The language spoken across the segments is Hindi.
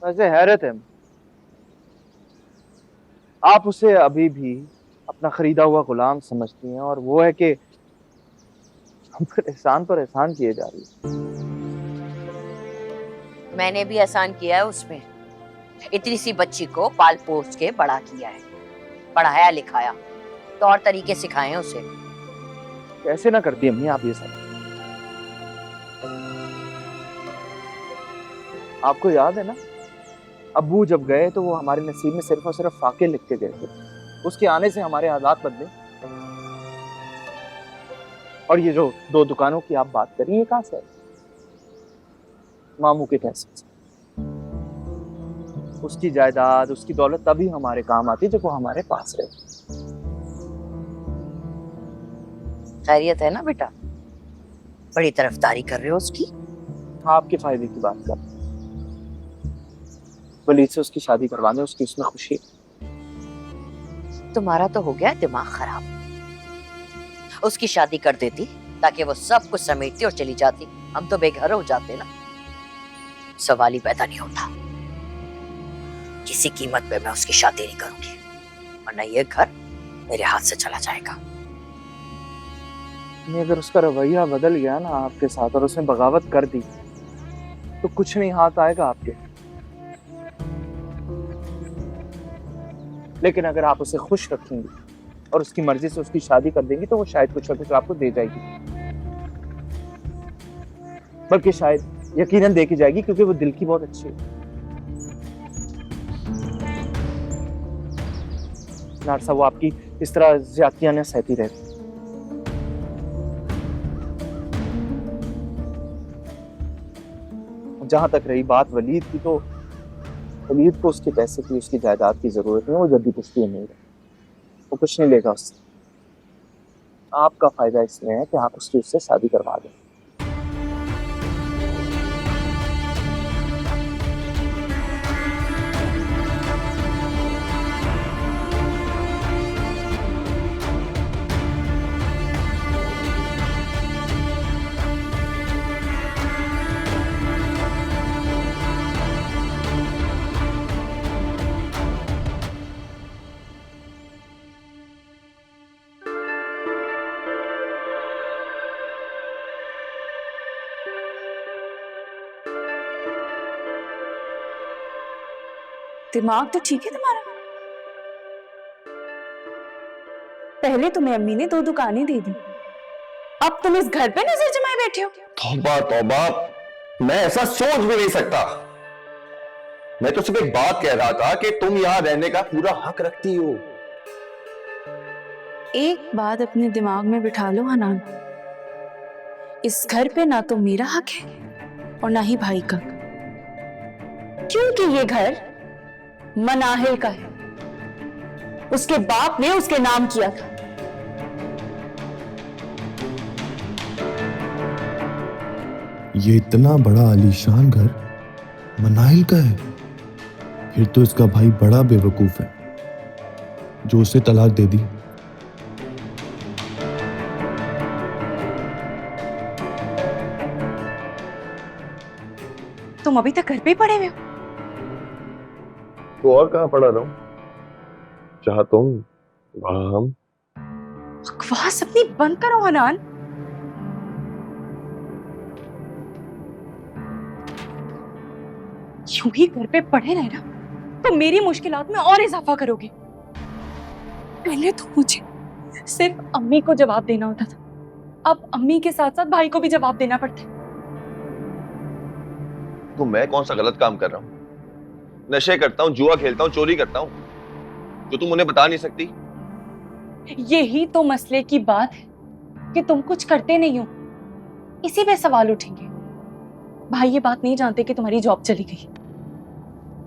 वैसे हैरत है, आप उसे अभी भी अपना खरीदा हुआ गुलाम समझती हैं और वो है कि हम पर एहसान किए जा रही है। मैंने भी एहसान किया है उसमें। इतनी सी बच्ची को पाल पोस के बड़ा किया है, पढ़ाया लिखाया, तौर तरीके सिखाए हैं उसे। कैसे ना करती अम्मी आप ये सब। आपको याद है ना, अब्बू जब गए तो वो हमारे नसीब में सिर्फ और सिर्फ फाके लिख के गए थे। उसके आने से हमारे हालात बदले। और ये जो दो दुकानों की आप बात करी, ये कहां से है? मामू के पैसे से। उसकी जायदाद, उसकी दौलत तभी हमारे काम आती जब वो हमारे पास रहे। खैरियत है ना बेटा? बड़ी तरफदारी कर रहे हो उसकी। आपके फायदे की बात कर, वलीद से उसकी शादी करवा दें, उसकी उसमें खुशी है। तुम्हारा तो हो गया दिमाग खराब। उसकी शादी कर देती ताकि वो सब कुछ समेटती और चली जाती, हम तो बेघर हो जाते ना। सवाल ही पैदा नहीं होता। किसी कीमत पे मैं उसकी शादी नहीं करूंगी, वरना ये घर मेरे हाथ से चला जाएगा। अगर उसका रवैया बदल गया ना आपके साथ और उसने बगावत कर दी तो कुछ नहीं हाथ आएगा आपके। लेकिन अगर आप उसे खुश रखेंगे और उसकी मर्जी से उसकी शादी कर देंगी तो वो शायद कुछ ना कुछ आपको दे जाएगी, बल्कि शायद यकीनन दे के जाएगी, क्योंकि वो दिल की बहुत अच्छी है। नारसा, वो आपकी इस तरह ज्यादतियां न सहती रहती। जहां तक रही बात वलीद की, तो वलीद को उसके पैसे की, उसकी जायदाद की जरूरत है। वो जल्दी पुश्ती नहीं है, वो कुछ नहीं लेगा उससे। आपका फायदा इसमें है कि आप उसकी उससे शादी करवा दें। दिमाग तो ठीक है तुम्हारा। पहले तुम्हें अम्मी ने 2 दुकानें दे दी, अब तुम इस घर पे नजर जमाए बैठे हो। तौबा तौबा, मैं ऐसा सोच भी नहीं सकता। मैं तो सिर्फ एक बात कह रहा था कि तुम यहां रहने का पूरा हक रखती हो। एक बात अपने दिमाग में बिठा लो हनान, इस घर पे ना तो मेरा हक है और ना ही भाई का, क्योंकि ये घर मनाहिल का है। उसके बाप ने उसके नाम किया था। ये इतना बड़ा आलीशान घर मनाइल का है, फिर तो इसका भाई बड़ा बेवकूफ है जो उसे तलाक दे दी। तुम अभी तक घर पे ही पड़े हुए हो। तो और कहां पड़ा रहूं? जहां तुम वहां हम। बकवास अपनी बंद करो हनान। यूं ही घर पे पड़े रहे ना तो मेरी मुश्किलात में और इजाफा करोगे। पहले तो मुझे सिर्फ अम्मी को जवाब देना होता था, अब अम्मी के साथ साथ भाई को भी जवाब देना पड़ता है। तो मैं कौन सा गलत काम कर रहा हूं? नशे करता हूं, जुआ खेलता हूं, चोरी करता हूं, जो तुम उन्हें बता नहीं सकती? यही तो मसले की बात है कि तुम कुछ करते नहीं हो, इसी पे सवाल उठेंगे। भाई ये बात नहीं जानते कि तुम्हारी जॉब चली गई,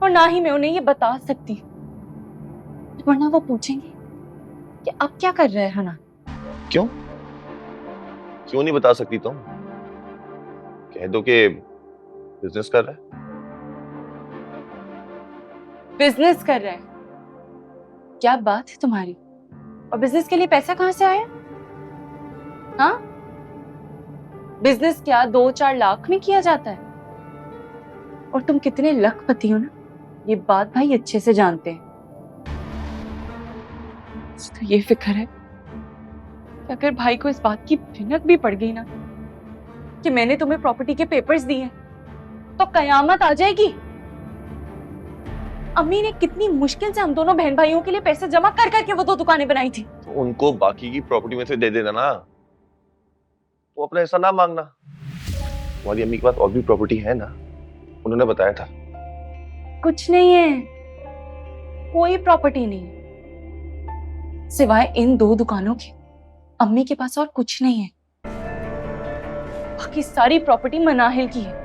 और ना ही मैं उन्हें ये बता सकती, वरना वो पूछेंगे कि अब क्या कर रहे हैं ना। क्यों क्यों नहीं बता सकती तुम? कह दो कि बिजनेस कर रहा है। बिजनेस कर रहे हैं? क्या बात है तुम्हारी? और बिजनेस के लिए पैसा कहां से आया? हाँ, बिजनेस क्या 2-4 लाख में किया जाता है? और तुम कितने लखपति हो ना, ये बात भाई अच्छे से जानते हैं। तो ये फिक्र है कि अगर भाई को इस बात की भनक भी पड़ गई ना कि मैंने तुम्हें प्रॉपर्टी के पेपर्स दिए तो कयामत आ जाएगी। अम्मी ने कितनी मुश्किल से हम दोनों बहन भाइयों के लिए पैसे जमा कर करके वो 2 दुकानें बनाई थी। तो उनको बाकी की प्रॉपर्टी में से दे देना ना, वो अपना हिस्सा ना मांगना। तुम्हारी अम्मी के पास और भी प्रॉपर्टी है ना, उन्होंने बताया था। कुछ नहीं है, कोई प्रॉपर्टी नहीं है सिवाय इन 2 दुकानों की। अम्मी के पास और कुछ नहीं है। बाकी सारी प्रॉपर्टी मनाहिल की है।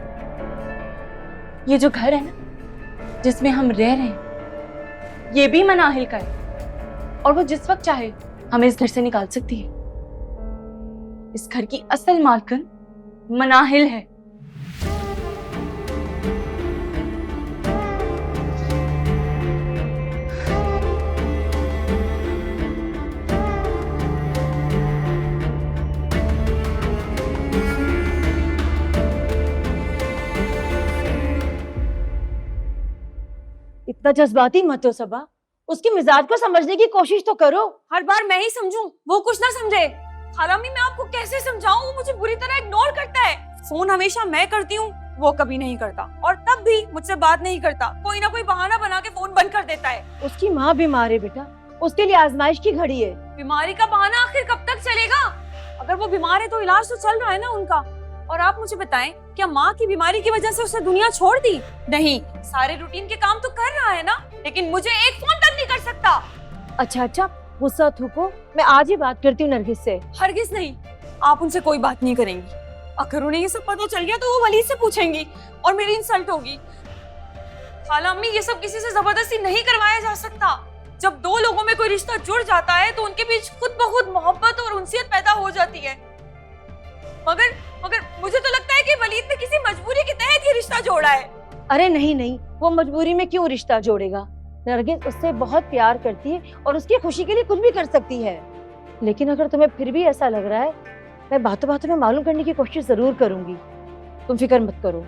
ये जो घर है ना जिसमें हम रह रहे हैं, ये भी मनाहिल का है और वो जिस वक्त चाहे हमें इस घर से निकाल सकती है। इस घर की असल मालकिन मनाहिल है। इतना जज्बाती मत हो सबा, उसकी मिजाज को समझने की कोशिश तो करो। हर बार मैं ही समझूं, वो कुछ ना समझे। खालामी मैं आपको कैसे समझाऊं, वो मुझे बुरी तरह इग्नोर करता है। फोन हमेशा मैं करती हूँ, वो कभी नहीं करता, और तब भी मुझसे बात नहीं करता। कोई ना कोई बहाना बना के फोन बंद कर देता है। उसकी माँ बीमार है बेटा, उसके लिए आजमाइश की घड़ी है। बीमारी का बहाना आखिर कब तक चलेगा? अगर वो बीमार है तो इलाज तो चल रहा है ना उनका। और आप मुझे बताएं, क्या माँ की बीमारी की वजह से उसने दुनिया छोड़ दी? नहीं, सारे रूटीन के काम तो कर रहा है ना, लेकिन मुझे एक फोन तक नहीं कर सकता। अच्छा, गुस्सा थूको, मैं आज ही बात करती हूँ नरगिस से। हरगिज नहीं, आप उनसे कोई बात नहीं करेंगी। अगर उन्हें ये सब पता चल गया तो वो वलीद से पूछेंगी और मेरी इंसल्ट होगी। खाला अम्मी, ये सब किसी से जबरदस्ती नहीं करवाया जा सकता। जब 2 लोगों में कोई रिश्ता जुड़ जाता है तो उनके बीच खुद ब खुद मोहब्बत और उनसियत पैदा हो जाती है। मगर मुझे तो लगता है कि वलीद ने किसी मजबूरी के तहत ये रिश्ता जोड़ा है। अरे नहीं, वो मजबूरी में क्यों रिश्ता जोड़ेगा? नरगिस उससे बहुत प्यार करती है और उसकी खुशी के लिए कुछ भी कर सकती है। लेकिन अगर तुम्हें फिर भी ऐसा लग रहा है, मैं बातों बातों में मालूम करने की कोशिश जरूर करूंगी। तुम फिक्र मत करो।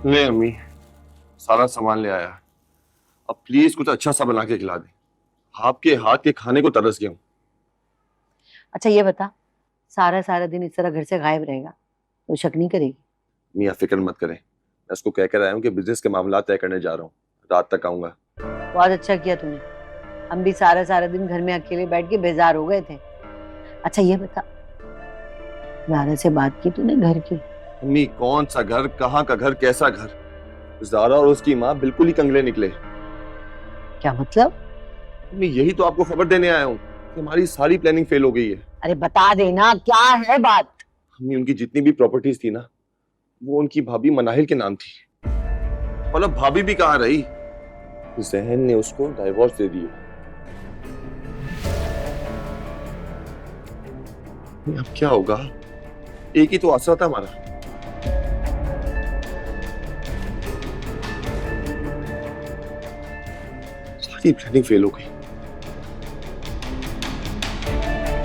ले अम्मी, सारा सामान ले आया। अब प्लीज कुछ अच्छा सा बना के खिला दे। आपके हाथ के खाने को तरस गया हूँ। अच्छा ये बता, सारा दिन इस तरह घर से गायब रहेगा तो शक नहीं करेगी? मियाँ फिक्र मत करें, मैं उसको कह कर आया हूँ कि बिजनेस के मामला तय करने जा रहा हूँ, रात तक आऊंगा। बहुत अच्छा किया तूने। हम भी सारा दिन घर में अकेले बैठ के बेजार हो गए थे। अच्छा ये बता, ज़ारा से बात की तूने घर की? अम्मी, कौन सा घर, कहाँ का घर, कैसा घर? ज़ारा और उसकी माँ बिल्कुल ही कंगले निकले। क्या मतलब? अम्मी, यही तो आपको खबर देने आया हूँ कि हमारी सारी प्लानिंग फेल हो गई है। अरे बता देना, क्या है बात? अम्मी, उनकी जितनी भी प्रॉपर्टीज थी ना, वो उनकी भाभी मनाहिल के नाम थी। मतलब भाभी भी कहाँ रही, जहन ने उसको डाइवोर्स दे दिया। अब क्या होगा? एक ही तो आसरा था हमारा। सारी प्लानिंग फेल हो गई।